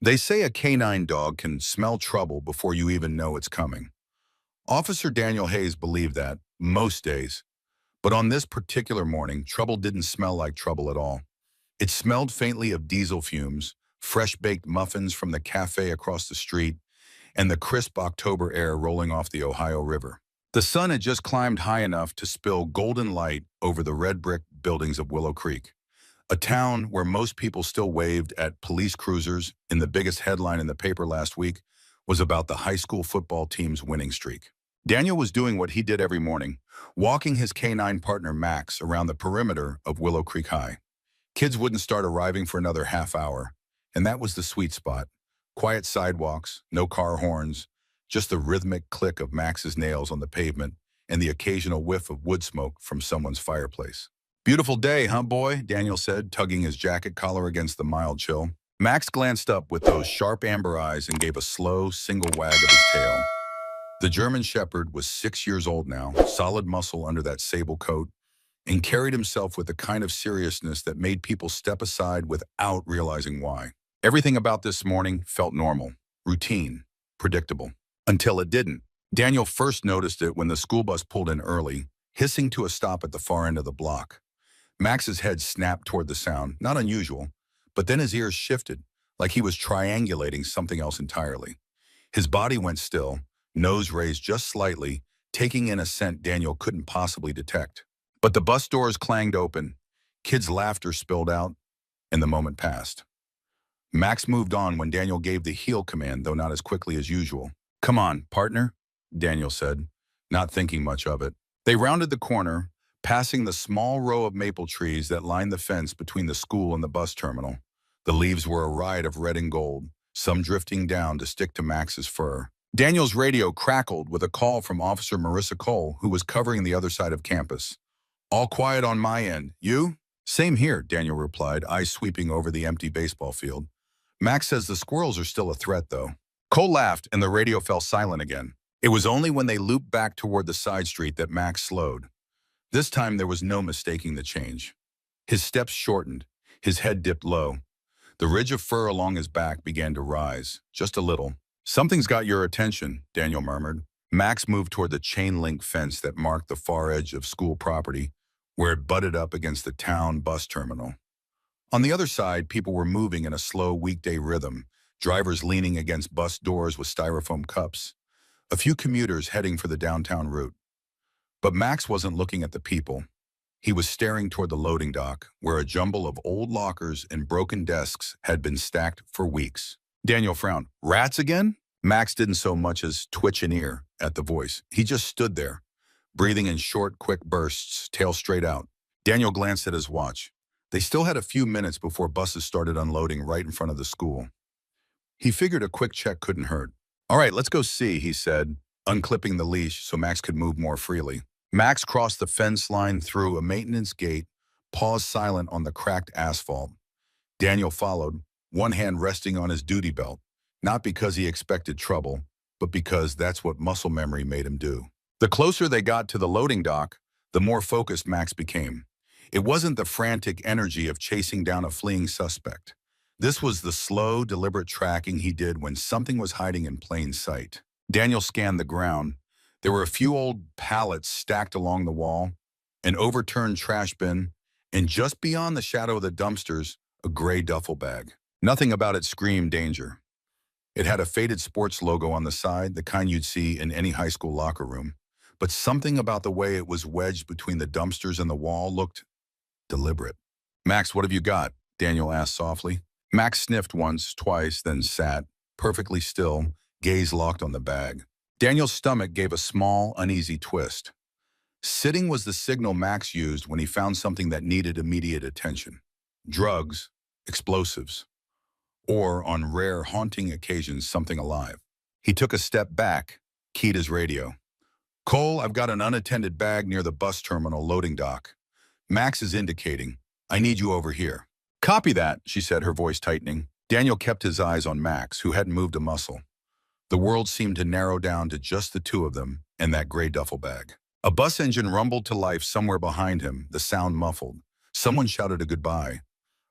They say a canine dog can smell trouble before you even know it's coming. Officer Daniel Hayes believed that, most days. But on this particular morning, trouble didn't smell like trouble at all. It smelled faintly of diesel fumes, fresh-baked muffins from the cafe across the street, and the crisp October air rolling off the Ohio River. The sun had just climbed high enough to spill golden light over the red brick buildings of Willow Creek, a town where most people still waved at police cruisers. In the biggest headline in the paper last week was about the high school football team's winning streak. Daniel was doing what he did every morning, walking his canine partner Max around the perimeter of Willow Creek High. Kids wouldn't start arriving for another half hour, and that was the sweet spot. Quiet sidewalks, no car horns, just the rhythmic click of Max's nails on the pavement and the occasional whiff of wood smoke from someone's fireplace. "Beautiful day, huh, boy?" Daniel said, tugging his jacket collar against the mild chill. Max glanced up with those sharp amber eyes and gave a slow, single wag of his tail. The German Shepherd was 6 years old now, solid muscle under that sable coat, and carried himself with the kind of seriousness that made people step aside without realizing why. Everything about this morning felt normal, routine, predictable, until it didn't. Daniel first noticed it when the school bus pulled in early, hissing to a stop at the far end of the block. Max's head snapped toward the sound, not unusual, but then his ears shifted, like he was triangulating something else entirely. His body went still, nose raised just slightly, taking in a scent Daniel couldn't possibly detect. But the bus doors clanged open, kids' laughter spilled out, and the moment passed. Max moved on when Daniel gave the heel command, though not as quickly as usual. "Come on, partner," Daniel said, not thinking much of it. They rounded the corner, passing the small row of maple trees that lined the fence between the school and the bus terminal. The leaves were a riot of red and gold, some drifting down to stick to Max's fur. Daniel's radio crackled with a call from Officer Marissa Cole, who was covering the other side of campus. "All quiet on my end. You?" "Same here," Daniel replied, eyes sweeping over the empty baseball field. "Max says the squirrels are still a threat, though." Cole laughed, and the radio fell silent again. It was only when they looped back toward the side street that Max slowed. This time there was no mistaking the change. His steps shortened, his head dipped low. The ridge of fur along his back began to rise, just a little. "Something's got your attention," Daniel murmured. Max moved toward the chain-link fence that marked the far edge of school property, where it butted up against the town bus terminal. On the other side, people were moving in a slow weekday rhythm, drivers leaning against bus doors with styrofoam cups, a few commuters heading for the downtown route. But Max wasn't looking at the people. He was staring toward the loading dock, where a jumble of old lockers and broken desks had been stacked for weeks. Daniel frowned. "Rats again?" Max didn't so much as twitch an ear at the voice. He just stood there, breathing in short, quick bursts, tail straight out. Daniel glanced at his watch. They still had a few minutes before buses started unloading right in front of the school. He figured a quick check couldn't hurt. "All right, let's go see," he said, unclipping the leash so Max could move more freely. Max crossed the fence line through a maintenance gate, paused silent on the cracked asphalt. Daniel followed, one hand resting on his duty belt, not because he expected trouble, but because that's what muscle memory made him do. The closer they got to the loading dock, the more focused Max became. It wasn't the frantic energy of chasing down a fleeing suspect. This was the slow, deliberate tracking he did when something was hiding in plain sight. Daniel scanned the ground. There were a few old pallets stacked along the wall, an overturned trash bin, and just beyond the shadow of the dumpsters, a gray duffel bag. Nothing about it screamed danger. It had a faded sports logo on the side, the kind you'd see in any high school locker room. But something about the way it was wedged between the dumpsters and the wall looked deliberate. "Max, what have you got?" Daniel asked softly. Max sniffed once, twice, then sat, perfectly still, gaze locked on the bag. Daniel's stomach gave a small, uneasy twist. Sitting was the signal Max used when he found something that needed immediate attention. Drugs, explosives, or on rare, haunting occasions, something alive. He took a step back, keyed his radio. "Cole, I've got an unattended bag near the bus terminal loading dock. Max is indicating. I need you over here." "Copy that," she said, her voice tightening. Daniel kept his eyes on Max, who hadn't moved a muscle. The world seemed to narrow down to just the two of them and that gray duffel bag. A bus engine rumbled to life somewhere behind him, the sound muffled. Someone shouted a goodbye.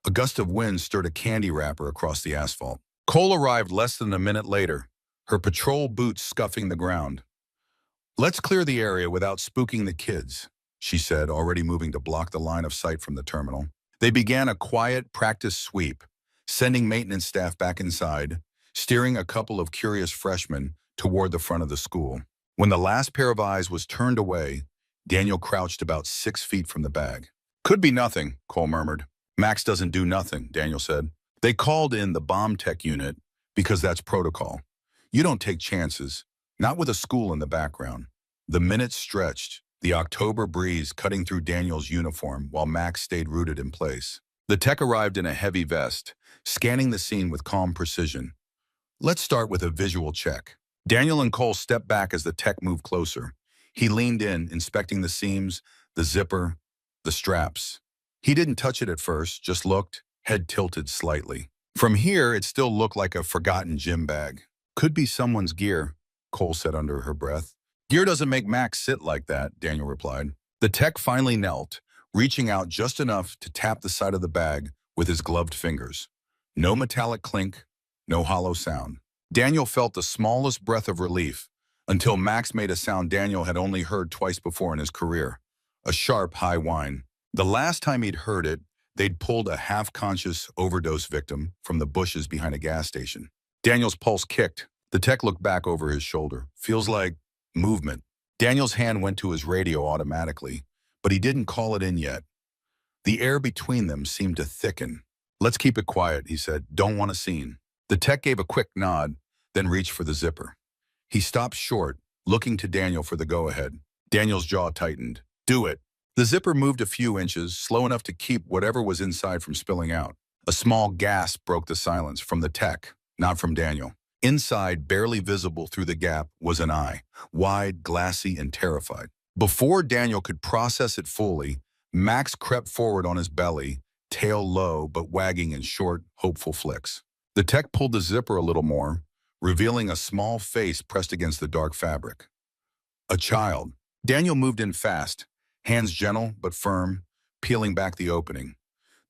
A gust of wind stirred a candy wrapper across the asphalt. Cole arrived less than a minute later, her patrol boots scuffing the ground. "Let's clear the area without spooking the kids," she said, already moving to block the line of sight from the terminal. They began a quiet practice sweep, sending maintenance staff back inside, steering a couple of curious freshmen toward the front of the school. When the last pair of eyes was turned away, Daniel crouched about 6 feet from the bag. "Could be nothing," Cole murmured. "Max doesn't do nothing," Daniel said. "They called in the bomb tech unit because that's protocol. You don't take chances, not with a school in the background." The minutes stretched, the October breeze cutting through Daniel's uniform while Max stayed rooted in place. The tech arrived in a heavy vest, scanning the scene with calm precision. "Let's start with a visual check." Daniel and Cole stepped back as the tech moved closer. He leaned in, inspecting the seams, the zipper, the straps. He didn't touch it at first, just looked, head tilted slightly. From here, it still looked like a forgotten gym bag. "Could be someone's gear," Cole said under her breath. "Gear doesn't make Max sit like that," Daniel replied. The tech finally knelt, reaching out just enough to tap the side of the bag with his gloved fingers. No metallic clink, no hollow sound. Daniel felt the smallest breath of relief until Max made a sound Daniel had only heard twice before in his career, a sharp, high whine. The last time he'd heard it, they'd pulled a half-conscious overdose victim from the bushes behind a gas station. Daniel's pulse kicked. The tech looked back over his shoulder. "Feels like movement." Daniel's hand went to his radio automatically, but he didn't call it in yet. The air between them seemed to thicken. "Let's keep it quiet," he said. "Don't want a scene." The tech gave a quick nod, then reached for the zipper. He stopped short, looking to Daniel for the go-ahead. Daniel's jaw tightened. "Do it." The zipper moved a few inches, slow enough to keep whatever was inside from spilling out. A small gasp broke the silence, from the tech, not from Daniel. Inside, barely visible through the gap, was an eye, wide, glassy, and terrified. Before Daniel could process it fully, Max crept forward on his belly, tail low but wagging in short, hopeful flicks. The tech pulled the zipper a little more, revealing a small face pressed against the dark fabric. A child. Daniel moved in fast, hands gentle but firm, peeling back the opening.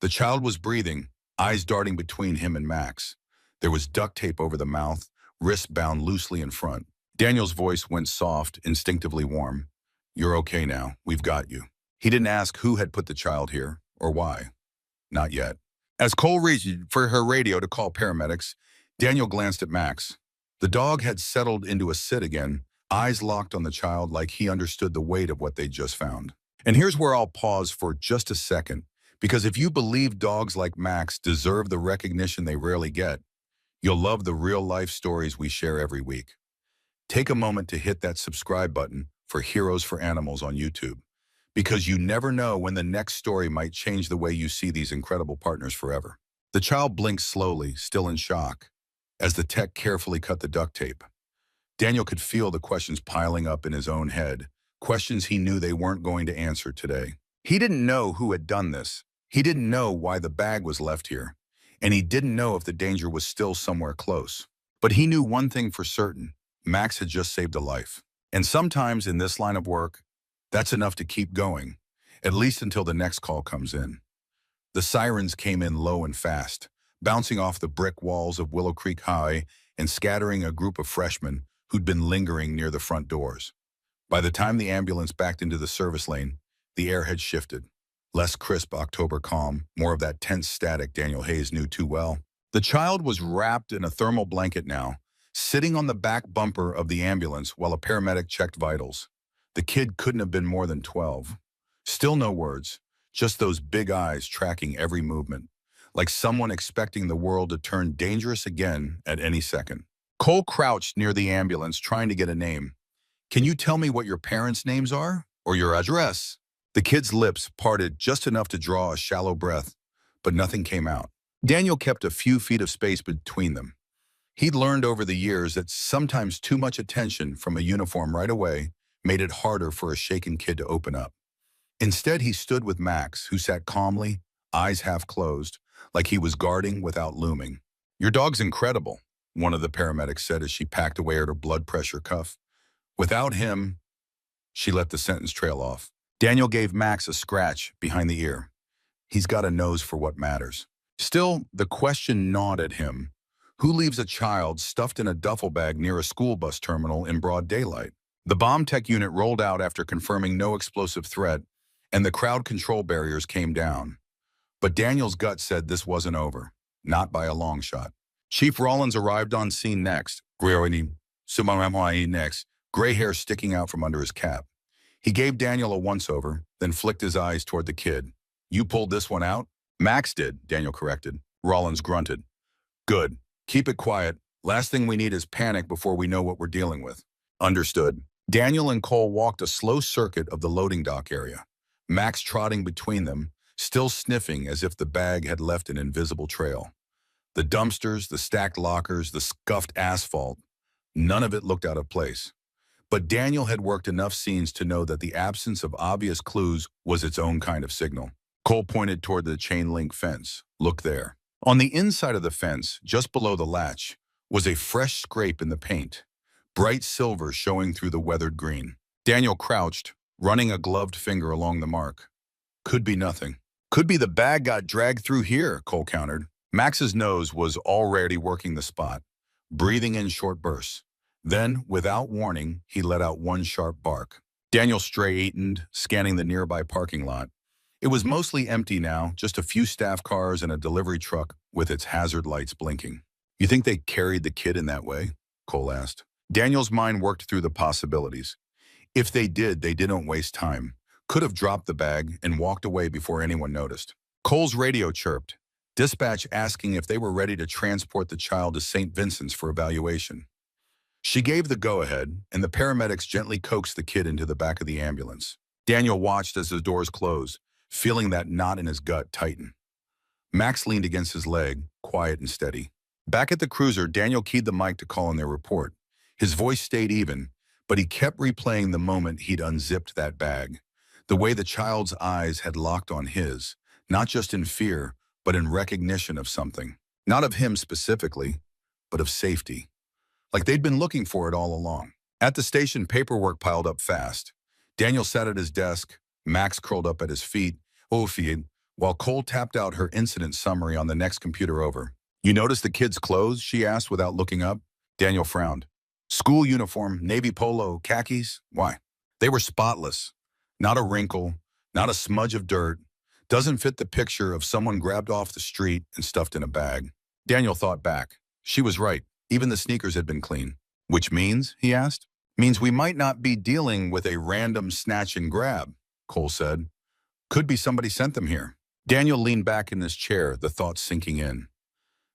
The child was breathing, eyes darting between him and Max. There was duct tape over the mouth, wrists bound loosely in front. Daniel's voice went soft, instinctively warm. "You're okay now. We've got you." He didn't ask who had put the child here, or why. Not yet. As Cole reached for her radio to call paramedics, Daniel glanced at Max. The dog had settled into a sit again, eyes locked on the child like he understood the weight of what they'd just found. And here's where I'll pause for just a second, because if you believe dogs like Max deserve the recognition they rarely get, you'll love the real-life stories we share every week. Take a moment to hit that subscribe button for Heroes for Animals on YouTube, because you never know when the next story might change the way you see these incredible partners forever. The child blinked slowly, still in shock, as the tech carefully cut the duct tape. Daniel could feel the questions piling up in his own head, questions he knew they weren't going to answer today. He didn't know who had done this. He didn't know why the bag was left here, and he didn't know if the danger was still somewhere close. But he knew one thing for certain: Max had just saved a life. And sometimes in this line of work, that's enough to keep going, at least until the next call comes in. The sirens came in low and fast, bouncing off the brick walls of Willow Creek High and scattering a group of freshmen who'd been lingering near the front doors. By the time the ambulance backed into the service lane, the air had shifted. Less crisp October calm, more of that tense static Daniel Hayes knew too well. The child was wrapped in a thermal blanket now, sitting on the back bumper of the ambulance while a paramedic checked vitals. The kid couldn't have been more than 12. Still no words, just those big eyes tracking every movement, like someone expecting the world to turn dangerous again at any second. Cole crouched near the ambulance, trying to get a name. "Can you tell me what your parents' names are? Or your address?" The kid's lips parted just enough to draw a shallow breath, but nothing came out. Daniel kept a few feet of space between them. He'd learned over the years that sometimes too much attention from a uniform right away made it harder for a shaken kid to open up. Instead, he stood with Max, who sat calmly, eyes half closed, like he was guarding without looming. "Your dog's incredible," one of the paramedics said as she packed away at her blood pressure cuff. "Without him," she let the sentence trail off. Daniel gave Max a scratch behind the ear. "He's got a nose for what matters." Still, the question gnawed at him. Who leaves a child stuffed in a duffel bag near a school bus terminal in broad daylight? The bomb tech unit rolled out after confirming no explosive threat, and the crowd control barriers came down. But Daniel's gut said this wasn't over, not by a long shot. Chief Rollins arrived on scene next, next, gray hair sticking out from under his cap. He gave Daniel a once-over, then flicked his eyes toward the kid. "You pulled this one out?" "Max did," Daniel corrected. Rollins grunted. "Good. Keep it quiet. Last thing we need is panic before we know what we're dealing with." "Understood." Daniel and Cole walked a slow circuit of the loading dock area, Max trotting between them, still sniffing as if the bag had left an invisible trail. The dumpsters, the stacked lockers, the scuffed asphalt, none of it looked out of place. But Daniel had worked enough scenes to know that the absence of obvious clues was its own kind of signal. Cole pointed toward the chain-link fence. "Look there." On the inside of the fence, just below the latch, was a fresh scrape in the paint, bright silver showing through the weathered green. Daniel crouched, running a gloved finger along the mark. "Could be nothing." "Could be the bag got dragged through here," Cole countered. Max's nose was already working the spot, breathing in short bursts. Then, without warning, he let out one sharp bark. Daniel straightened, scanning the nearby parking lot. It was mostly empty now, just a few staff cars and a delivery truck with its hazard lights blinking. "You think they carried the kid in that way?" Cole asked. Daniel's mind worked through the possibilities. If they did, they didn't waste time. Could have dropped the bag and walked away before anyone noticed. Cole's radio chirped, dispatch asking if they were ready to transport the child to St. Vincent's for evaluation. She gave the go-ahead, and the paramedics gently coaxed the kid into the back of the ambulance. Daniel watched as the doors closed, feeling that knot in his gut tighten. Max leaned against his leg, quiet and steady. Back at the cruiser, Daniel keyed the mic to call in their report. His voice stayed even, but he kept replaying the moment he'd unzipped that bag. The way the child's eyes had locked on his, not just in fear, but in recognition of something. Not of him specifically, but of safety. Like they'd been looking for it all along. At the station, paperwork piled up fast. Daniel sat at his desk, Max curled up at his feet, while Cole tapped out her incident summary on the next computer over. "You notice the kid's clothes?" she asked without looking up. Daniel frowned. "School uniform, navy polo, khakis. Why?" "They were spotless. Not a wrinkle, not a smudge of dirt. Doesn't fit the picture of someone grabbed off the street and stuffed in a bag." Daniel thought back. She was right. Even the sneakers had been clean. "Which means?" he asked. "Means we might not be dealing with a random snatch and grab," Cole said. "Could be somebody sent them here." Daniel leaned back in his chair, the thought sinking in.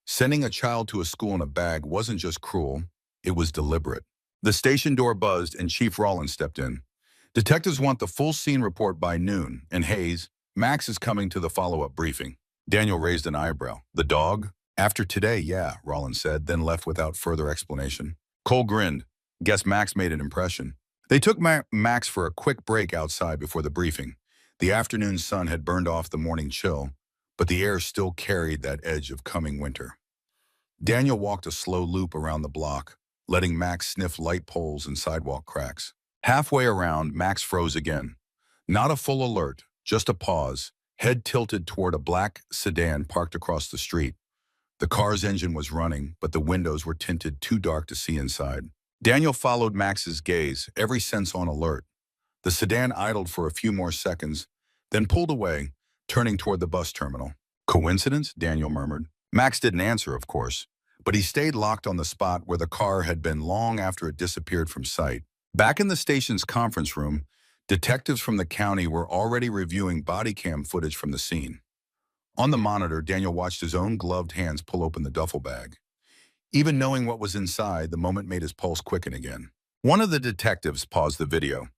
Sending a child to a school in a bag wasn't just cruel, it was deliberate. The station door buzzed and Chief Rollins stepped in. "Detectives want the full scene report by noon, and Hayes, Max is coming to the follow-up briefing." Daniel raised an eyebrow. "The dog?" "After today, yeah," Rollins said, then left without further explanation. Cole grinned. "Guess Max made an impression." They took Max for a quick break outside before the briefing. The afternoon sun had burned off the morning chill, but the air still carried that edge of coming winter. Daniel walked a slow loop around the block, letting Max sniff light poles and sidewalk cracks. Halfway around, Max froze again. Not a full alert, just a pause, head tilted toward a black sedan parked across the street. The car's engine was running, but the windows were tinted too dark to see inside. Daniel followed Max's gaze, every sense on alert. The sedan idled for a few more seconds, then pulled away, turning toward the bus terminal. "Coincidence?" Daniel murmured. Max didn't answer, of course, but he stayed locked on the spot where the car had been long after it disappeared from sight. Back in the station's conference room, detectives from the county were already reviewing body cam footage from the scene. On the monitor, Daniel watched his own gloved hands pull open the duffel bag. Even knowing what was inside, the moment made his pulse quicken again. One of the detectives paused the video.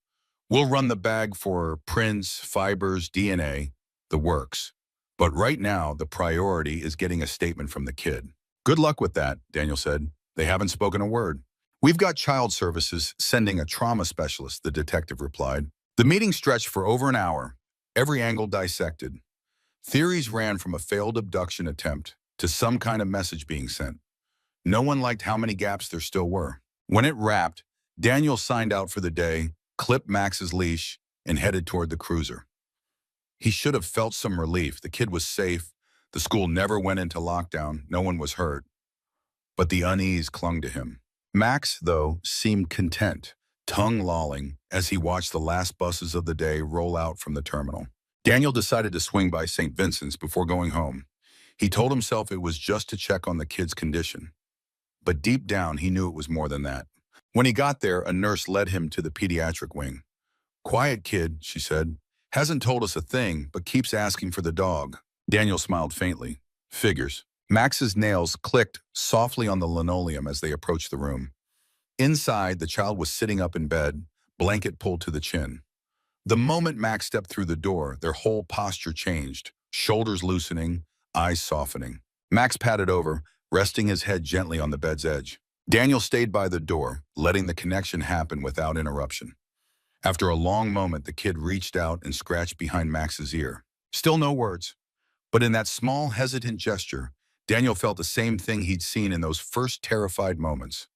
"We'll run the bag for prints, fibers, DNA, the works. But right now, the priority is getting a statement from the kid." "Good luck with that," Daniel said. "They haven't spoken a word." "We've got child services sending a trauma specialist," the detective replied. The meeting stretched for over an hour, every angle dissected. Theories ran from a failed abduction attempt to some kind of message being sent. No one liked how many gaps there still were. When it wrapped, Daniel signed out for the day, clipped Max's leash, and headed toward the cruiser. He should have felt some relief. The kid was safe. The school never went into lockdown. No one was hurt. but the unease clung to him. Max, though, seemed content, tongue lolling, as he watched the last buses of the day roll out from the terminal. Daniel decided to swing by St. Vincent's before going home. He told himself it was just to check on the kid's condition. But deep down, he knew it was more than that. When he got there, a nurse led him to the pediatric wing. "Quiet kid," she said. "Hasn't told us a thing, but keeps asking for the dog." Daniel smiled faintly. Figures. Max's nails clicked softly on the linoleum as they approached the room. Inside, the child was sitting up in bed, blanket pulled to the chin. The moment Max stepped through the door, their whole posture changed, shoulders loosening, eyes softening. Max patted over, resting his head gently on the bed's edge. Daniel stayed by the door, letting the connection happen without interruption. After a long moment, the kid reached out and scratched behind Max's ear. Still no words. But in that small, hesitant gesture, Daniel felt the same thing he'd seen in those first terrified moments.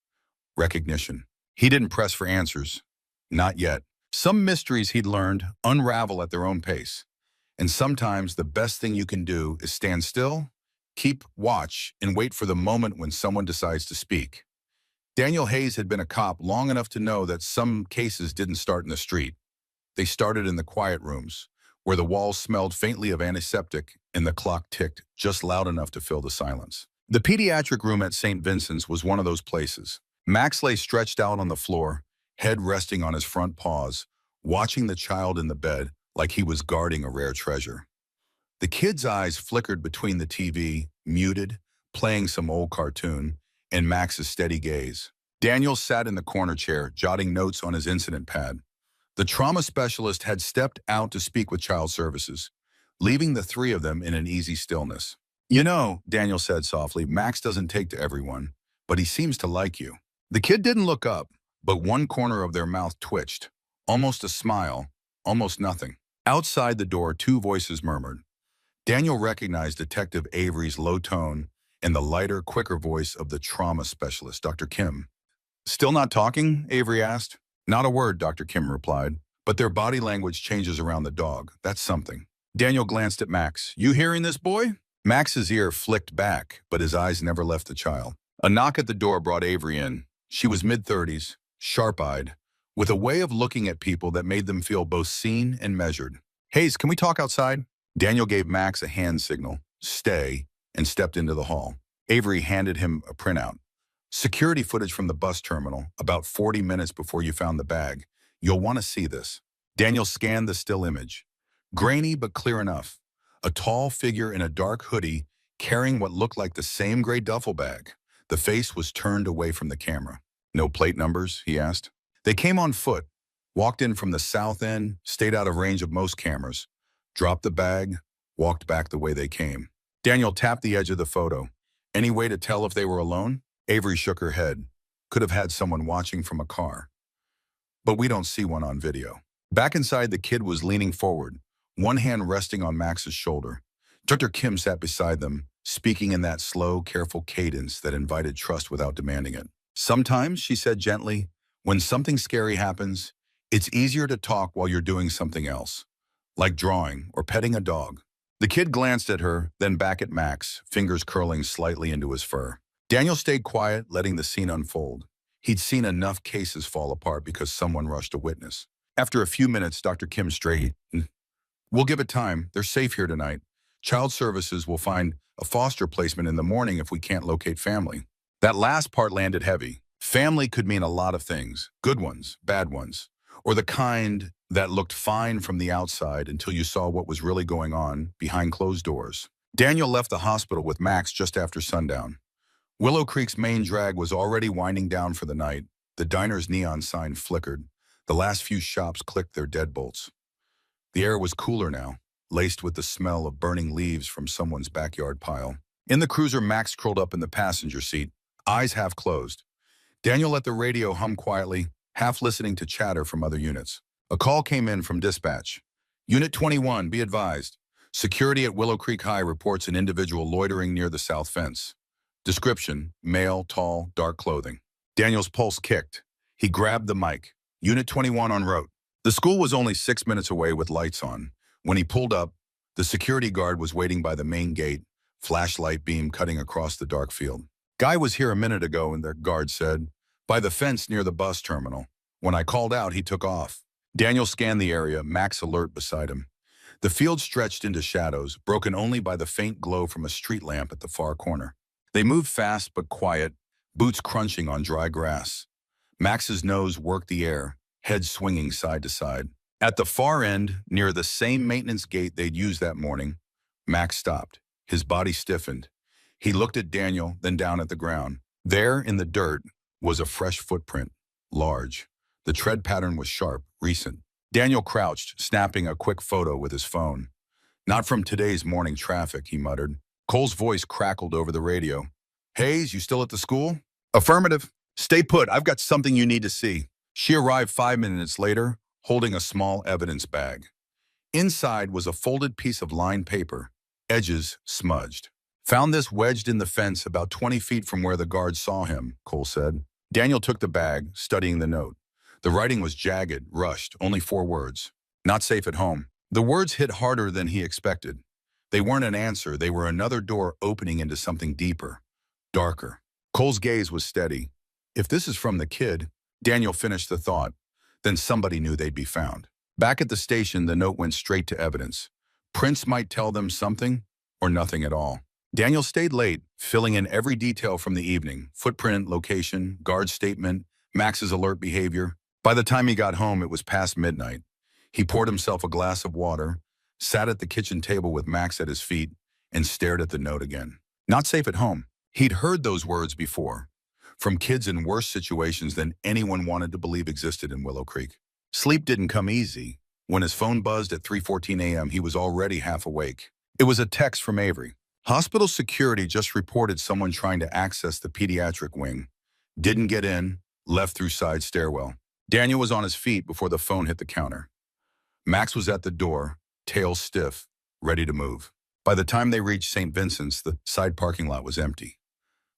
Recognition. He didn't press for answers. Not yet. Some mysteries he'd learned unravel at their own pace. And sometimes the best thing you can do is stand still, keep watch, and wait for the moment when someone decides to speak. Daniel Hayes had been a cop long enough to know that some cases didn't start in the street. They started in the quiet rooms, where the walls smelled faintly of antiseptic and the clock ticked just loud enough to fill the silence. The pediatric room at St. Vincent's was one of those places. Max lay stretched out on the floor, head resting on his front paws, watching the child in the bed like he was guarding a rare treasure. The kid's eyes flickered between the TV, muted, playing some old cartoon, and Max's steady gaze. Daniel sat in the corner chair, jotting notes on his incident pad. The trauma specialist had stepped out to speak with child services, leaving the three of them in an easy stillness. "You know," Daniel said softly, "Max doesn't take to everyone, but he seems to like you." The kid didn't look up, but one corner of their mouth twitched. Almost a smile, almost nothing. Outside the door, two voices murmured. Daniel recognized Detective Avery's low tone and the lighter, quicker voice of the trauma specialist, Dr. Kim. "Still not talking?" Avery asked. "Not a word," Dr. Kim replied. "But their body language changes around the dog. That's something." Daniel glanced at Max. "You hearing this, boy?" Max's ear flicked back, but his eyes never left the child. A knock at the door brought Avery in. She was mid-30s, sharp-eyed, with a way of looking at people that made them feel both seen and measured. "Hayes, can we talk outside?" Daniel gave Max a hand signal, "Stay," and stepped into the hall. Avery handed him a printout. "Security footage from the bus terminal, about 40 minutes before you found the bag. You'll want to see this." Daniel scanned the still image. Grainy but clear enough. A tall figure in a dark hoodie carrying what looked like the same gray duffel bag. The face was turned away from the camera. "No plate numbers?" he asked. They came on foot, walked in from the south end, stayed out of range of most cameras, dropped the bag, walked back the way they came. Daniel tapped the edge of the photo. "Any way to tell if they were alone?" Avery shook her head. "Could have had someone watching from a car. But we don't see one on video." Back inside, the kid was leaning forward, one hand resting on Max's shoulder. Dr. Kim sat beside them, speaking in that slow, careful cadence that invited trust without demanding it. "Sometimes," she said gently, "when something scary happens, it's easier to talk while you're doing something else, like drawing or petting a dog." The kid glanced at her, then back at Max, fingers curling slightly into his fur. Daniel stayed quiet, letting the scene unfold. He'd seen enough cases fall apart because someone rushed a witness. After a few minutes, Dr. Kim straightened. "We'll give it time. They're safe here tonight. Child services will find a foster placement in the morning if we can't locate family." That last part landed heavy. Family could mean a lot of things, good ones, bad ones, or the kind that looked fine from the outside until you saw what was really going on behind closed doors. Daniel left the hospital with Max just after sundown. Willow Creek's main drag was already winding down for the night. The diner's neon sign flickered. The last few shops clicked their deadbolts. The air was cooler now, laced with the smell of burning leaves from someone's backyard pile. In the cruiser, Max curled up in the passenger seat, eyes half closed. Daniel let the radio hum quietly, half listening to chatter from other units. A call came in from dispatch. "Unit 21, be advised. Security at Willow Creek High reports an individual loitering near the south fence. Description, male, tall, dark clothing." Daniel's pulse kicked. He grabbed the mic. "Unit 21 en route." The school was only 6 minutes away with lights on. When he pulled up, the security guard was waiting by the main gate, flashlight beam cutting across the dark field. Guy was here a minute ago, and the guard said, by the fence near the bus terminal. When I called out, he took off. Daniel scanned the area, Max alert beside him. The field stretched into shadows, broken only by the faint glow from a street lamp at the far corner. They moved fast but quiet, boots crunching on dry grass. Max's nose worked the air, head swinging side to side. At the far end, near the same maintenance gate they'd used that morning, Max stopped. His body stiffened. He looked at Daniel, then down at the ground. There, in the dirt, was a fresh footprint, large. The tread pattern was sharp, recent. Daniel crouched, snapping a quick photo with his phone. Not from today's morning traffic, he muttered. Cole's voice crackled over the radio. Hayes, you still at the school? Affirmative. Stay put, I've got something you need to see. She arrived 5 minutes later, holding a small evidence bag. Inside was a folded piece of lined paper, edges smudged. Found this wedged in the fence about 20 feet from where the guard saw him, Cole said. Daniel took the bag, studying the note. The writing was jagged, rushed, only 4 words. Not safe at home. The words hit harder than he expected. They weren't an answer, they were another door opening into something deeper, darker. Cole's gaze was steady. If this is from the kid, Daniel finished the thought, then somebody knew they'd be found. Back at the station, the note went straight to evidence. Prints might tell them something, or nothing at all. Daniel stayed late, filling in every detail from the evening, footprint, location, guard statement, Max's alert behavior. By the time he got home, it was past midnight. He poured himself a glass of water, sat at the kitchen table with Max at his feet, and stared at the note again. Not safe at home. He'd heard those words before, from kids in worse situations than anyone wanted to believe existed in Willow Creek. Sleep didn't come easy. When his phone buzzed at 3:14 a.m., he was already half awake. It was a text from Avery. Hospital security just reported someone trying to access the pediatric wing. Didn't get in, left through side stairwell. Daniel was on his feet before the phone hit the counter. Max was at the door, tail stiff, ready to move. By the time they reached St. Vincent's, the side parking lot was empty.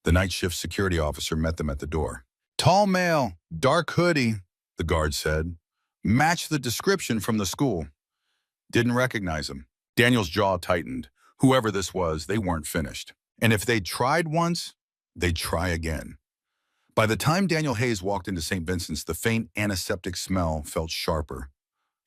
The night shift security officer met them at the door. Tall male, dark hoodie, the guard said. Matched the description from the school. Didn't recognize him. Daniel's jaw tightened. Whoever this was, they weren't finished. And if they'd tried once, they'd try again. By the time Daniel Hayes walked into St. Vincent's, the faint antiseptic smell felt sharper,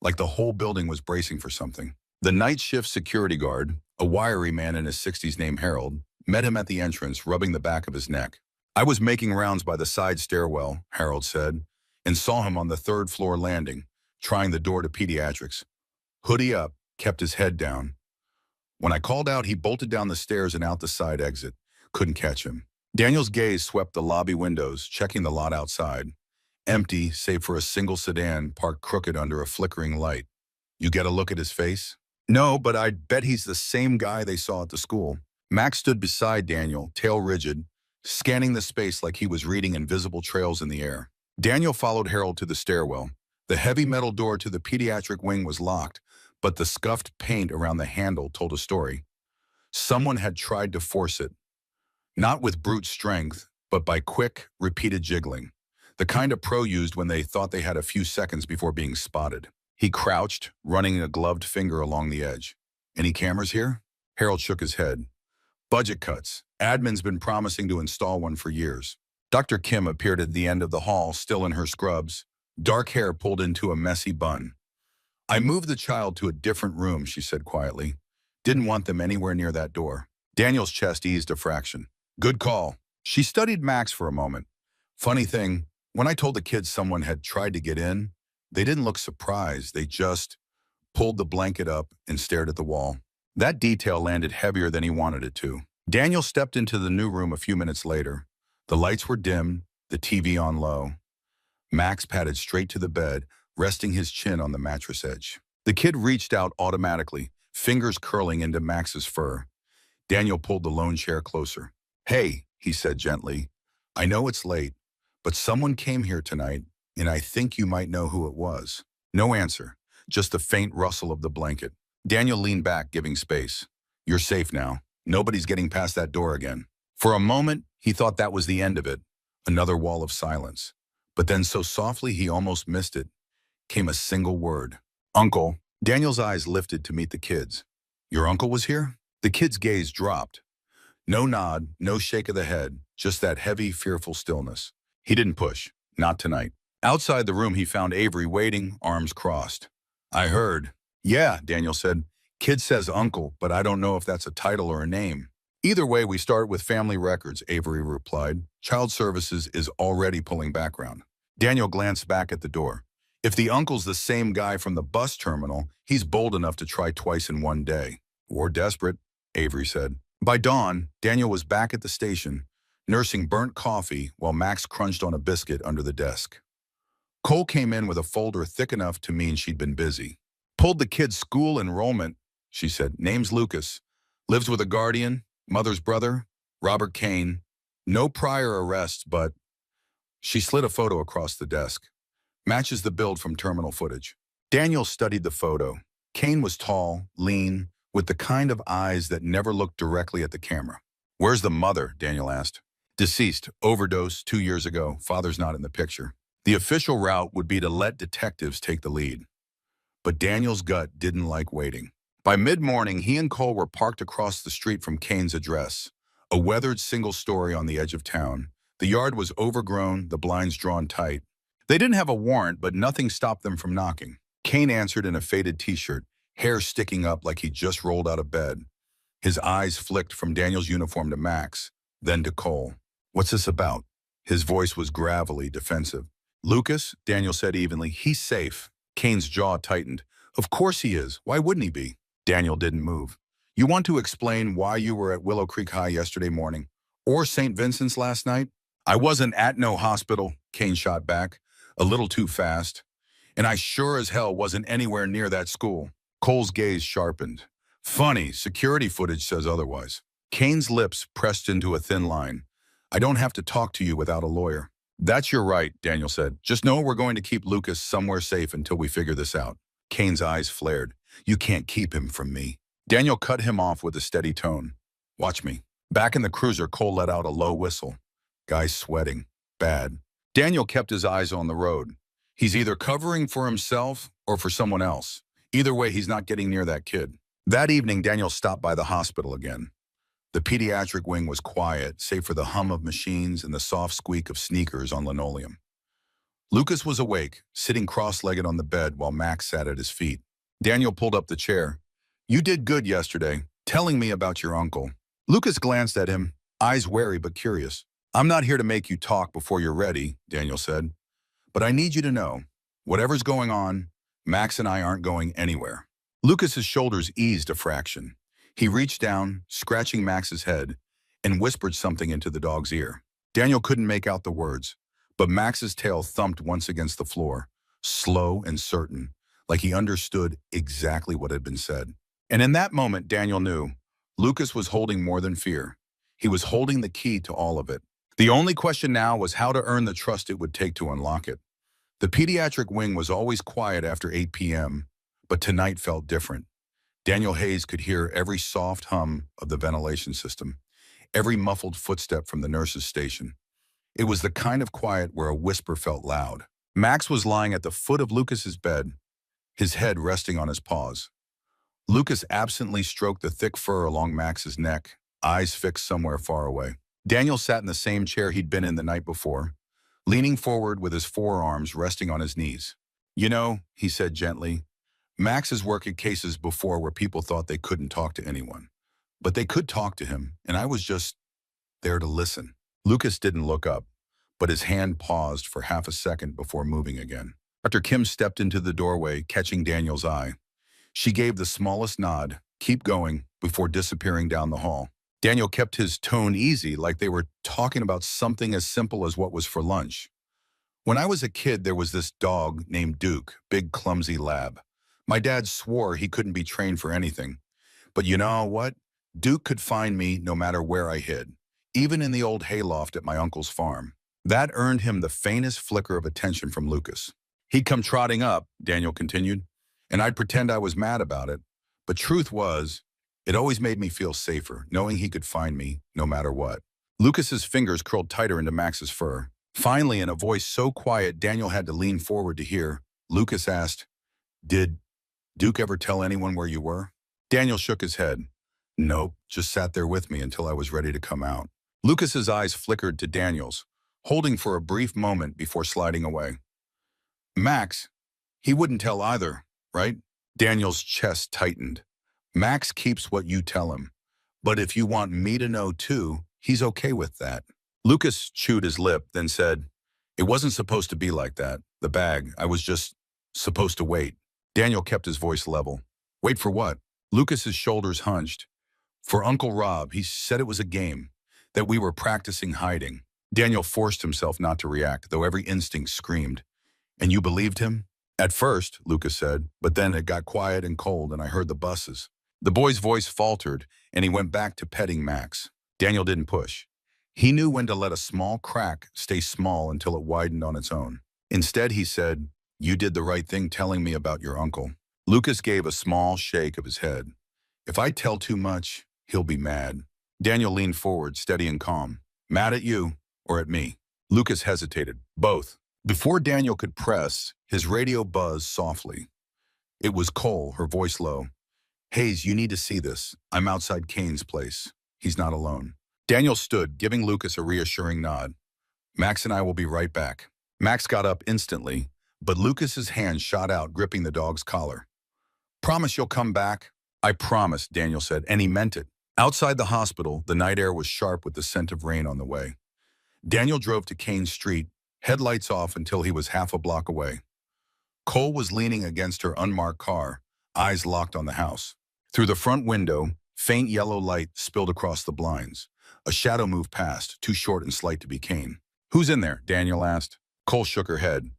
like the whole building was bracing for something. The night shift security guard, a wiry man in his 60s named Harold, met him at the entrance, rubbing the back of his neck. I was making rounds by the side stairwell, Harold said, and saw him on the 3rd floor landing, trying the door to pediatrics. Hoodie up, kept his head down. When I called out, he bolted down the stairs and out the side exit. Couldn't catch him. Daniel's gaze swept the lobby windows, checking the lot outside. Empty, save for a single sedan parked crooked under a flickering light. You get a look at his face? No, but I'd bet he's the same guy they saw at the school. Max stood beside Daniel, tail rigid, scanning the space like he was reading invisible trails in the air. Daniel followed Harold to the stairwell. The heavy metal door to the pediatric wing was locked, but the scuffed paint around the handle told a story. Someone had tried to force it. Not with brute strength, but by quick, repeated jiggling. The kind a pro used when they thought they had a few seconds before being spotted. He crouched, running a gloved finger along the edge. Any cameras here? Harold shook his head. Budget cuts. Admin's been promising to install one for years. Dr. Kim appeared at the end of the hall, still in her scrubs, dark hair pulled into a messy bun. I moved the child to a different room, she said quietly. Didn't want them anywhere near that door. Daniel's chest eased a fraction. Good call. She studied Max for a moment. Funny thing, when I told the kids someone had tried to get in, they didn't look surprised. They just pulled the blanket up and stared at the wall. That detail landed heavier than he wanted it to. Daniel stepped into the new room a few minutes later. The lights were dim, the TV on low. Max padded straight to the bed, resting his chin on the mattress edge. The kid reached out automatically, fingers curling into Max's fur. Daniel pulled the lone chair closer. Hey, he said gently, I know it's late, but someone came here tonight, and I think you might know who it was. No answer, just the faint rustle of the blanket. Daniel leaned back, giving space. You're safe now. Nobody's getting past that door again. For a moment, he thought that was the end of it, another wall of silence. But then so softly he almost missed it, came a single word. Uncle. Daniel's eyes lifted to meet the kids. Your uncle was here? The kid's gaze dropped. No nod, no shake of the head, just that heavy, fearful stillness. He didn't push. Not tonight. Outside the room, he found Avery waiting, arms crossed. I heard. Yeah, Daniel said. Kid says uncle, but I don't know if that's a title or a name. Either way, we start with family records, Avery replied. Child Services is already pulling background. Daniel glanced back at the door. If the uncle's the same guy from the bus terminal, he's bold enough to try twice in one day. Or desperate, Avery said. By dawn, Daniel was back at the station, nursing burnt coffee while Max crunched on a biscuit under the desk. Cole came in with a folder thick enough to mean she'd been busy. Pulled the kid's school enrollment, she said. Name's Lucas. Lives with a guardian, mother's brother, Robert Kane. No prior arrests, but... She slid a photo across the desk. Matches the build from terminal footage. Daniel studied the photo. Kane was tall, lean, with the kind of eyes that never looked directly at the camera. Where's the mother? Daniel asked. Deceased, overdose 2 years ago. Father's not in the picture. The official route would be to let detectives take the lead. But Daniel's gut didn't like waiting. By mid-morning, he and Cole were parked across the street from Kane's address, a weathered single story on the edge of town. The yard was overgrown, the blinds drawn tight. They didn't have a warrant, but nothing stopped them from knocking. Kane answered in a faded t-shirt, hair sticking up like he just rolled out of bed. His eyes flicked from Daniel's uniform to Max, then to Cole. What's this about? His voice was gravelly, defensive. Lucas, Daniel said evenly, he's safe. Kane's jaw tightened. Of course he is. Why wouldn't he be? Daniel didn't move. You want to explain why you were at Willow Creek High yesterday morning? Or St. Vincent's last night? I wasn't at no hospital, Kane shot back, a little too fast. And I sure as hell wasn't anywhere near that school. Cole's gaze sharpened. Funny, security footage says otherwise. Kane's lips pressed into a thin line. I don't have to talk to you without a lawyer. That's your right, Daniel said. Just know we're going to keep Lucas somewhere safe until we figure this out. Kane's eyes flared. You can't keep him from me. Daniel cut him off with a steady tone. Watch me. Back in the cruiser, Cole let out a low whistle. Guy's sweating. Bad. Daniel kept his eyes on the road. He's either covering for himself or for someone else. Either way, he's not getting near that kid. That evening, Daniel stopped by the hospital again. The pediatric wing was quiet, save for the hum of machines and the soft squeak of sneakers on linoleum. Lucas was awake, sitting cross-legged on the bed while Max sat at his feet. Daniel pulled up the chair. You did good yesterday, telling me about your uncle. Lucas glanced at him, eyes wary but curious. I'm not here to make you talk before you're ready, Daniel said. But I need you to know, whatever's going on, Max and I aren't going anywhere. Lucas's shoulders eased a fraction. He reached down, scratching Max's head, and whispered something into the dog's ear. Daniel couldn't make out the words, but Max's tail thumped once against the floor, slow and certain, like he understood exactly what had been said. And in that moment, Daniel knew Lucas was holding more than fear. He was holding the key to all of it. The only question now was how to earn the trust it would take to unlock it. The pediatric wing was always quiet after 8 p.m., but tonight felt different. Daniel Hayes could hear every soft hum of the ventilation system, every muffled footstep from the nurse's station. It was the kind of quiet where a whisper felt loud. Max was lying at the foot of Lucas's bed, his head resting on his paws. Lucas absently stroked the thick fur along Max's neck, eyes fixed somewhere far away. Daniel sat in the same chair he'd been in the night before, leaning forward with his forearms resting on his knees. You know, he said gently, Max has worked at cases before where people thought they couldn't talk to anyone. But they could talk to him, and I was just there to listen. Lucas didn't look up, but his hand paused for half a second before moving again. Dr. Kim stepped into the doorway, catching Daniel's eye. She gave the smallest nod, keep going, before disappearing down the hall. Daniel kept his tone easy, like they were talking about something as simple as what was for lunch. When I was a kid, there was this dog named Duke, big clumsy lab. My dad swore he couldn't be trained for anything. But you know what? Duke could find me no matter where I hid, even in the old hayloft at my uncle's farm. That earned him the faintest flicker of attention from Lucas. He'd come trotting up, Daniel continued, and I'd pretend I was mad about it. But truth was, it always made me feel safer, knowing he could find me no matter what. Lucas's fingers curled tighter into Max's fur. Finally, in a voice so quiet Daniel had to lean forward to hear, Lucas asked, Did Duke ever tell anyone where you were? Daniel shook his head. Nope, just sat there with me until I was ready to come out. Lucas's eyes flickered to Daniel's, holding for a brief moment before sliding away. Max, he wouldn't tell either, right? Daniel's chest tightened. Max keeps what you tell him. But if you want me to know too, he's okay with that. Lucas chewed his lip, then said, "It wasn't supposed to be like that. The bag, I was just supposed to wait." Daniel kept his voice level. Wait for what? Lucas's shoulders hunched. For Uncle Rob, he said it was a game, that we were practicing hiding. Daniel forced himself not to react, though every instinct screamed. And you believed him? At first, Lucas said, but then it got quiet and cold and I heard the buses. The boy's voice faltered and he went back to petting Max. Daniel didn't push. He knew when to let a small crack stay small until it widened on its own. Instead, he said, "You did the right thing telling me about your uncle." Lucas gave a small shake of his head. "If I tell too much, he'll be mad." Daniel leaned forward, steady and calm. "Mad at you or at me?" Lucas hesitated. "Both." Before Daniel could press, his radio buzzed softly. It was Cole, her voice low. "Hayes, you need to see this. I'm outside Kane's place. He's not alone." Daniel stood, giving Lucas a reassuring nod. "Max and I will be right back." Max got up instantly, but Lucas's hand shot out, gripping the dog's collar. "Promise you'll come back?" "I promise," Daniel said, and he meant it. Outside the hospital, the night air was sharp with the scent of rain on the way. Daniel drove to Kane Street, headlights off until he was half a block away. Cole was leaning against her unmarked car, eyes locked on the house. Through the front window, faint yellow light spilled across the blinds. A shadow moved past, too short and slight to be Kane. "Who's in there?" Daniel asked. Cole shook her head.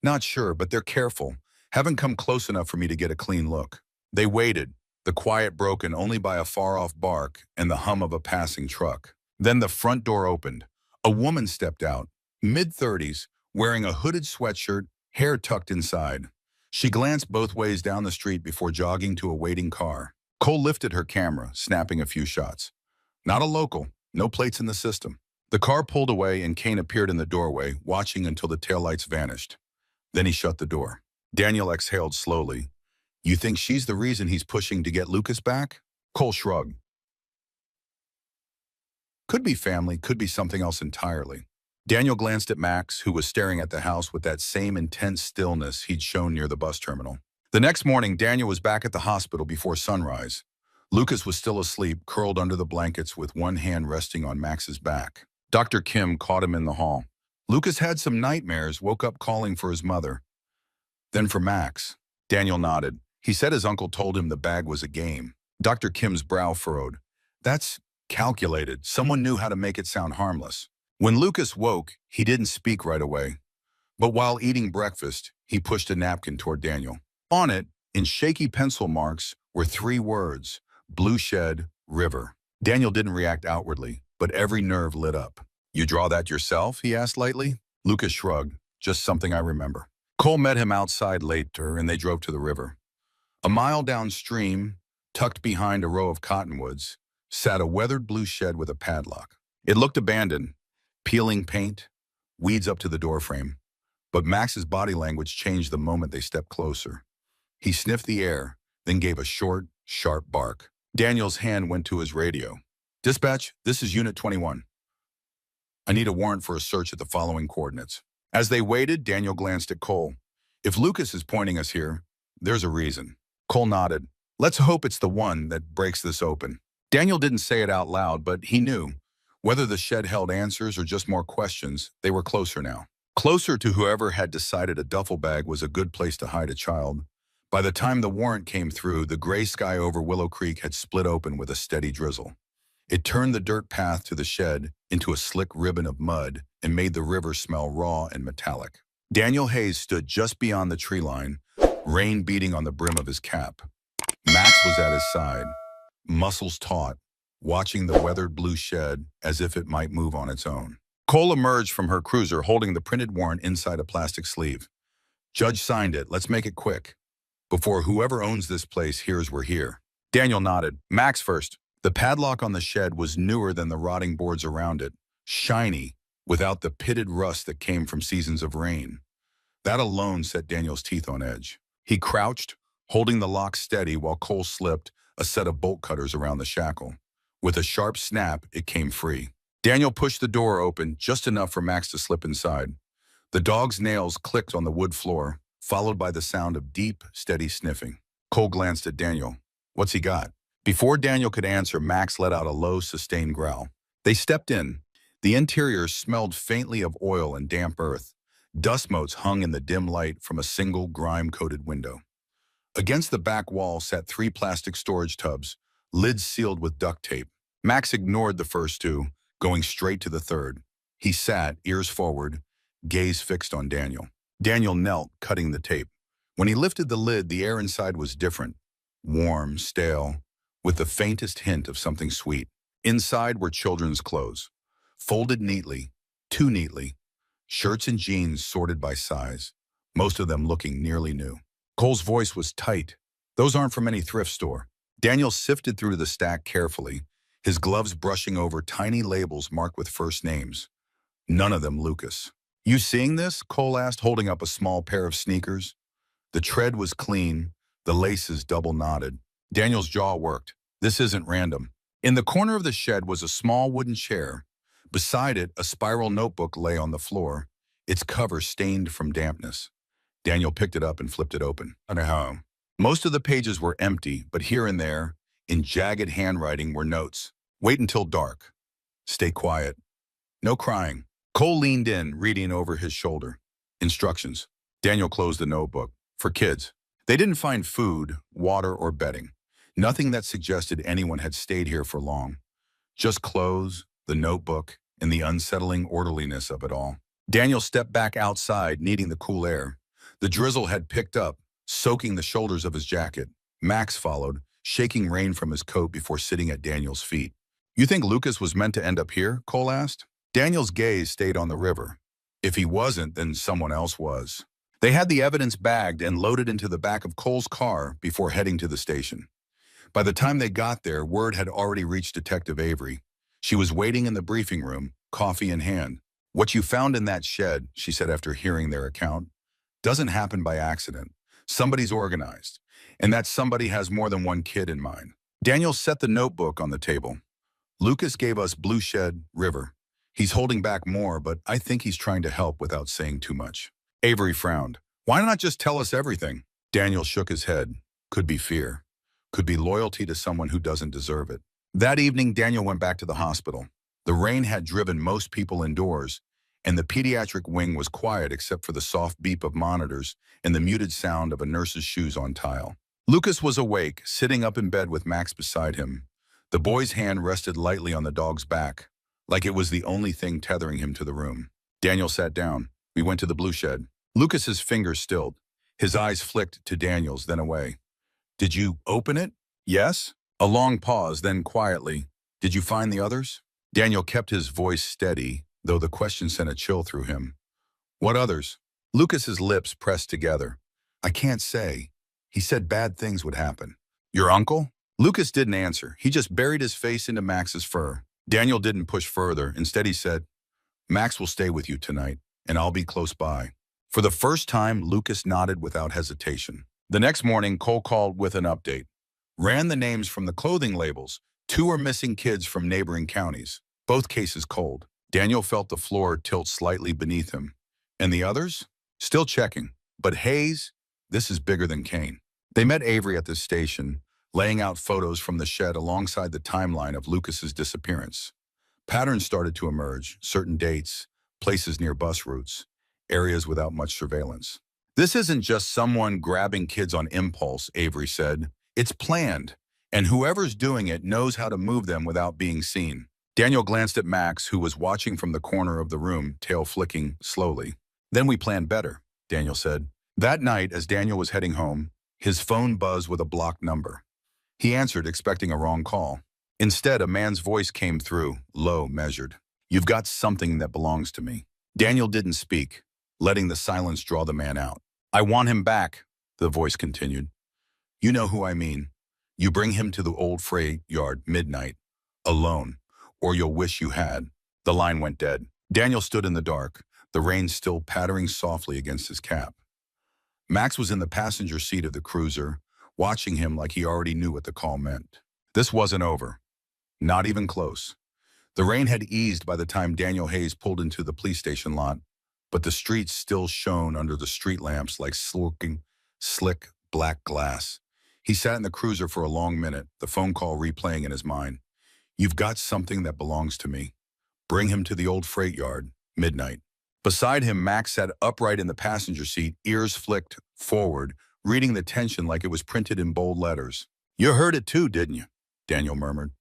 "Not sure, but they're careful. Haven't come close enough for me to get a clean look." They waited, the quiet broken only by a far-off bark and the hum of a passing truck. Then the front door opened. A woman stepped out, mid-30s, wearing a hooded sweatshirt, hair tucked inside. She glanced both ways down the street before jogging to a waiting car. Cole lifted her camera, snapping a few shots. Not a local, no plates in the system. The car pulled away and Kane appeared in the doorway, watching until the taillights vanished. Then he shut the door. Daniel exhaled slowly. "You think she's the reason he's pushing to get Lucas back?" Cole shrugged. "Could be family, could be something else entirely." Daniel glanced at Max, who was staring at the house with that same intense stillness he'd shown near the bus terminal. The next morning, Daniel was back at the hospital before sunrise. Lucas was still asleep, curled under the blankets with one hand resting on Max's back. Dr. Kim caught him in the hall. Lucas had some nightmares, woke up calling for his mother. Then for Max. Daniel nodded. He said his uncle told him the bag was a game. Dr. Kim's brow furrowed. "That's calculated. Someone knew how to make it sound harmless." When Lucas woke, he didn't speak right away. But while eating breakfast, he pushed a napkin toward Daniel. On it, in shaky pencil marks, were 3 words: Blue Shed River. Daniel didn't react outwardly, but every nerve lit up. "You draw that yourself?" he asked lightly. Lucas shrugged. "Just something I remember." Cole met him outside later, and they drove to the river. A mile downstream, tucked behind a row of cottonwoods, sat a weathered blue shed with a padlock. It looked abandoned, peeling paint, weeds up to the doorframe. But Max's body language changed the moment they stepped closer. He sniffed the air, then gave a short, sharp bark. Daniel's hand went to his radio. "Dispatch, this is Unit 21. I need a warrant for a search at the following coordinates." As they waited, Daniel glanced at Cole. "If Lucas is pointing us here, there's a reason." Cole nodded. "Let's hope it's the one that breaks this open." Daniel didn't say it out loud, but he knew. Whether the shed held answers or just more questions, they were closer now. Closer to whoever had decided a duffel bag was a good place to hide a child. By the time the warrant came through, the gray sky over Willow Creek had split open with a steady drizzle. It turned the dirt path to the shed into a slick ribbon of mud and made the river smell raw and metallic. Daniel Hayes stood just beyond the tree line, rain beating on the brim of his cap. Max was at his side, muscles taut, watching the weathered blue shed as if it might move on its own. Cole emerged from her cruiser holding the printed warrant inside a plastic sleeve. "Judge signed it. Let's make it quick, before whoever owns this place hears we're here." Daniel nodded. "Max first." The padlock on the shed was newer than the rotting boards around it, shiny, without the pitted rust that came from seasons of rain. That alone set Daniel's teeth on edge. He crouched, holding the lock steady while Cole slipped, a set of bolt cutters around the shackle. With a sharp snap, it came free. Daniel pushed the door open just enough for Max to slip inside. The dog's nails clicked on the wood floor, followed by the sound of deep, steady sniffing. Cole glanced at Daniel. What's he got? Before Daniel could answer, Max let out a low, sustained growl. They stepped in. The interior smelled faintly of oil and damp earth. Dust motes hung in the dim light from a single grime-coated window. Against the back wall sat 3 plastic storage tubs, lids sealed with duct tape. Max ignored the first 2, going straight to the third. He sat, ears forward, gaze fixed on Daniel. Daniel knelt, cutting the tape. When he lifted the lid, the air inside was different. Warm, stale, with the faintest hint of something sweet. Inside were children's clothes, folded neatly, too neatly. Shirts and jeans sorted by size, most of them looking nearly new. Cole's voice was tight. Those aren't from any thrift store. Daniel sifted through the stack carefully, his gloves brushing over tiny labels marked with first names. None of them Lucas. You seeing this? Cole asked, holding up a small pair of sneakers. The tread was clean, the laces double knotted. Daniel's jaw worked. This isn't random. In the corner of the shed was a small wooden chair. Beside it, a spiral notebook lay on the floor, its cover stained from dampness. Daniel picked it up and flipped it open. Most of the pages were empty, but here and there, in jagged handwriting, were notes. Wait until dark. Stay quiet. No crying. Cole leaned in, reading over his shoulder. Instructions. Daniel closed the notebook. For kids. They didn't find food, water, or bedding. Nothing that suggested anyone had stayed here for long. Just clothes, the notebook, and the unsettling orderliness of it all. Daniel stepped back outside, needing the cool air. The drizzle had picked up, soaking the shoulders of his jacket. Max followed, shaking rain from his coat before sitting at Daniel's feet. You think Lucas was meant to end up here? Cole asked. Daniel's gaze stayed on the river. If he wasn't, then someone else was. They had the evidence bagged and loaded into the back of Cole's car before heading to the station. By the time they got there, word had already reached Detective Avery. She was waiting in the briefing room, coffee in hand. What you found in that shed, she said after hearing their account, doesn't happen by accident. Somebody's organized, and that somebody has more than one kid in mind. Daniel set the notebook on the table. Lucas gave us Blue Shed River. He's holding back more, but I think he's trying to help without saying too much. Avery frowned. Why not just tell us everything? Daniel shook his head. Could be fear. Could be loyalty to someone who doesn't deserve it. That evening, Daniel went back to the hospital. The rain had driven most people indoors, and the pediatric wing was quiet except for the soft beep of monitors and the muted sound of a nurse's shoes on tile. Lucas was awake, sitting up in bed with Max beside him. The boy's hand rested lightly on the dog's back, like it was the only thing tethering him to the room. Daniel sat down. We went to the Blue Shed. Lucas's fingers stilled. His eyes flicked to Daniel's, then away. Did you open it? Yes. A long pause, then quietly. Did you find the others? Daniel kept his voice steady, though the question sent a chill through him. What others? Lucas's lips pressed together. I can't say. He said bad things would happen. Your uncle? Lucas didn't answer. He just buried his face into Max's fur. Daniel didn't push further. Instead, he said, Max will stay with you tonight, and I'll be close by. For the first time, Lucas nodded without hesitation. The next morning, Cole called with an update. Ran the names from the clothing labels. 2 are missing kids from neighboring counties. Both cases cold. Daniel felt the floor tilt slightly beneath him. And the others? Still checking. But Hayes? This is bigger than Kane. They met Avery at the station, laying out photos from the shed alongside the timeline of Lucas's disappearance. Patterns started to emerge, certain dates, places near bus routes, areas without much surveillance. This isn't just someone grabbing kids on impulse, Avery said. It's planned, and whoever's doing it knows how to move them without being seen. Daniel glanced at Max, who was watching from the corner of the room, tail flicking slowly. Then we planned better, Daniel said. That night, as Daniel was heading home, his phone buzzed with a blocked number. He answered, expecting a wrong call. Instead, a man's voice came through, low, measured. You've got something that belongs to me. Daniel didn't speak, letting the silence draw the man out. I want him back, the voice continued. You know who I mean. You bring him to the old freight yard midnight, alone, or you'll wish you had. The line went dead. Daniel stood in the dark, the rain still pattering softly against his cap. Max was in the passenger seat of the cruiser, watching him like he already knew what the call meant. This wasn't over. Not even close. The rain had eased by the time Daniel Hayes pulled into the police station lot, but the streets still shone under the street lamps like slick black glass. He sat in the cruiser for a long minute, the phone call replaying in his mind. You've got something that belongs to me. Bring him to the old freight yard, midnight. Beside him, Max sat upright in the passenger seat, ears flicked forward, reading the tension like it was printed in bold letters. You heard it too, didn't you? Daniel murmured.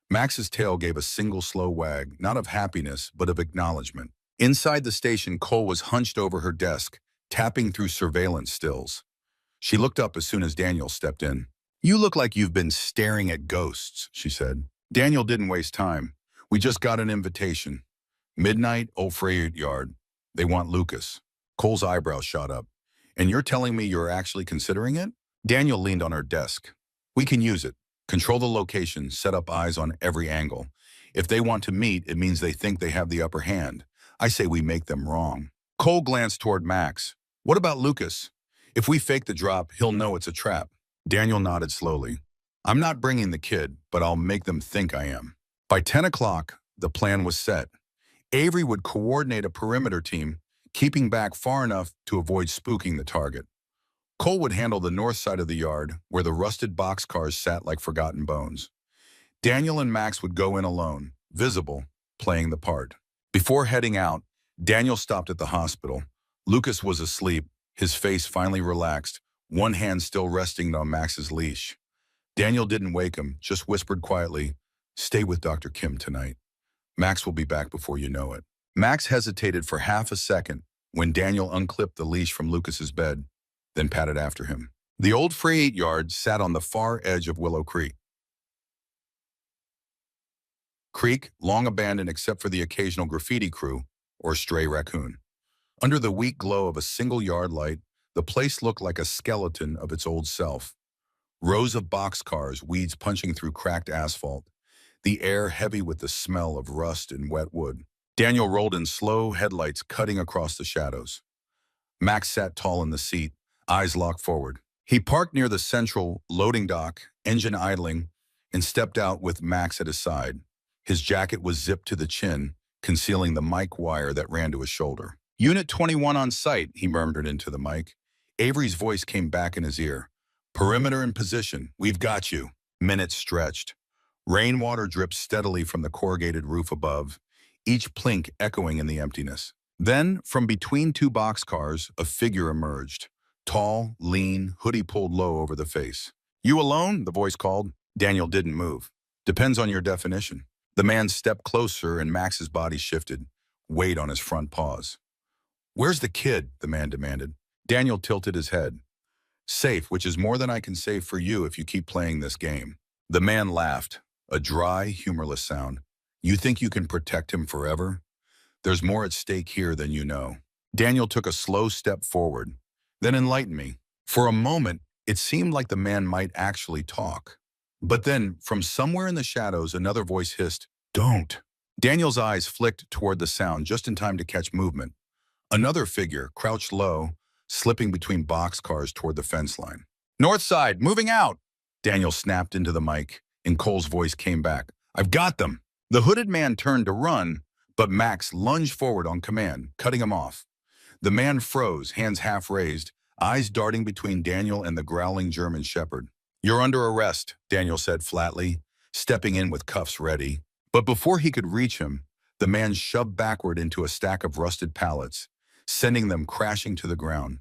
Max's tail gave a single slow wag, not of happiness, but of acknowledgement. Inside the station, Cole was hunched over her desk, tapping through surveillance stills. She looked up as soon as Daniel stepped in. You look like you've been staring at ghosts, she said. Daniel didn't waste time. We just got an invitation. Midnight, old freight yard. They want Lucas. Cole's eyebrows shot up. And you're telling me you're actually considering it? Daniel leaned on her desk. We can use it. Control the location, set up eyes on every angle. If they want to meet, it means they think they have the upper hand. I say we make them wrong. Cole glanced toward Max. What about Lucas? If we fake the drop, he'll know it's a trap. Daniel nodded slowly. I'm not bringing the kid, but I'll make them think I am. By 10 o'clock, the plan was set. Avery would coordinate a perimeter team, keeping back far enough to avoid spooking the target. Cole would handle the north side of the yard, where the rusted boxcars sat like forgotten bones. Daniel and Max would go in alone, visible, playing the part. Before heading out, Daniel stopped at the hospital. Lucas was asleep, his face finally relaxed, one hand still resting on Max's leash. Daniel didn't wake him, just whispered quietly, "Stay with Dr. Kim tonight. Max will be back before you know it." Max hesitated for half a second when Daniel unclipped the leash from Lucas's bed, then patted after him. The old freight yard sat on the far edge of Willow Creek, long abandoned except for the occasional graffiti crew or stray raccoon. Under the weak glow of a single yard light, the place looked like a skeleton of its old self. Rows of boxcars, weeds punching through cracked asphalt, the air heavy with the smell of rust and wet wood. Daniel rolled in slow, headlights cutting across the shadows. Max sat tall in the seat, eyes locked forward. He parked near the central loading dock, engine idling, and stepped out with Max at his side. His jacket was zipped to the chin, concealing the mic wire that ran to his shoulder. Unit 21 on site, he murmured into the mic. Avery's voice came back in his ear. Perimeter in position. We've got you. Minutes stretched. Rainwater dripped steadily from the corrugated roof above, each plink echoing in the emptiness. Then, from between two boxcars, a figure emerged. Tall, lean, hoodie pulled low over the face. You alone? The voice called. Daniel didn't move. Depends on your definition. The man stepped closer and Max's body shifted, weight on his front paws. Where's the kid? The man demanded. Daniel tilted his head. Safe, which is more than I can say for you if you keep playing this game. The man laughed, a dry, humorless sound. You think you can protect him forever? There's more at stake here than you know. Daniel took a slow step forward, then enlightened me. For a moment, it seemed like the man might actually talk. But then, from somewhere in the shadows, another voice hissed, "Don't." Daniel's eyes flicked toward the sound just in time to catch movement. Another figure, crouched low, slipping between boxcars toward the fence line. North side, moving out! Daniel snapped into the mic, and Cole's voice came back. I've got them! The hooded man turned to run, but Max lunged forward on command, cutting him off. The man froze, hands half raised, eyes darting between Daniel and the growling German shepherd. You're under arrest, Daniel said flatly, stepping in with cuffs ready. But before he could reach him, the man shoved backward into a stack of rusted pallets, sending them crashing to the ground.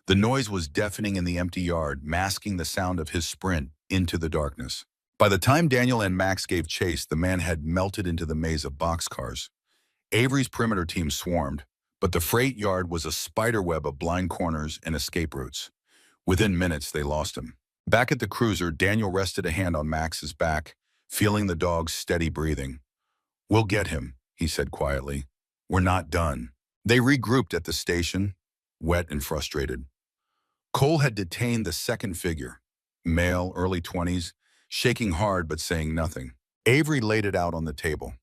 The noise was deafening in the empty yard, masking the sound of his sprint into the darkness. By the time Daniel and Max gave chase, the man had melted into the maze of boxcars. Avery's perimeter team swarmed, but the freight yard was a spiderweb of blind corners and escape routes. Within minutes, they lost him. Back at the cruiser, Daniel rested a hand on Max's back, feeling the dog's steady breathing. We'll get him, he said quietly. We're not done. They regrouped at the station, wet and frustrated. Cole had detained the second figure, male, early 20s, shaking hard but saying nothing. Avery laid it out on the table.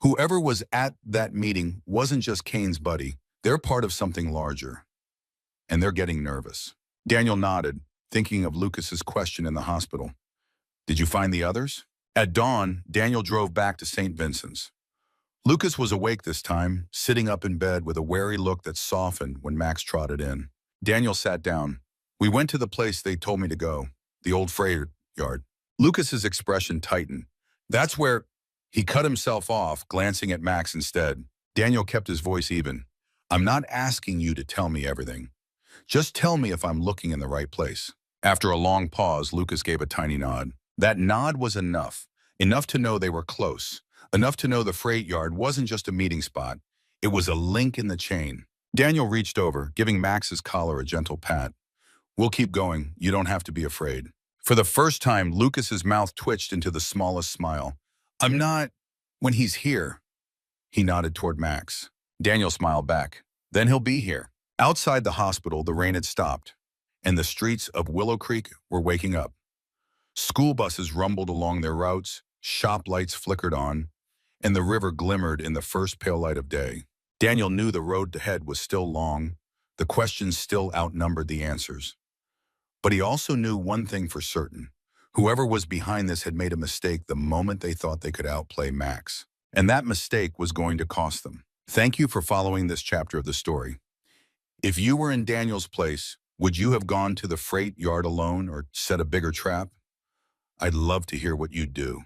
Whoever was at that meeting wasn't just Kane's buddy. They're part of something larger. And they're getting nervous. Daniel nodded. thinking of Lucas's question in the hospital. Did you find the others? At dawn, Daniel drove back to St. Vincent's. Lucas was awake this time, sitting up in bed with a wary look that softened when Max trotted in. Daniel sat down. We went to the place they told me to go, the old freight yard. Lucas's expression tightened. That's where he cut himself off, glancing at Max instead. Daniel kept his voice even. I'm not asking you to tell me everything. Just tell me if I'm looking in the right place. After a long pause, Lucas gave a tiny nod. That nod was enough. Enough to know they were close. Enough to know the freight yard wasn't just a meeting spot. It was a link in the chain. Daniel reached over, giving Max's collar a gentle pat. We'll keep going. You don't have to be afraid. For the first time, Lucas's mouth twitched into the smallest smile. I'm not... When he's here. He nodded toward Max. Daniel smiled back. Then he'll be here. Outside the hospital, the rain had stopped, and the streets of Willow Creek were waking up. School buses rumbled along their routes, shop lights flickered on, and the river glimmered in the first pale light of day. Daniel knew the road ahead was still long, the questions still outnumbered the answers. But he also knew one thing for certain. Whoever was behind this had made a mistake the moment they thought they could outplay Max. And that mistake was going to cost them. Thank you for following this chapter of the story. If you were in Daniel's place, would you have gone to the freight yard alone or set a bigger trap? I'd love to hear what you'd do.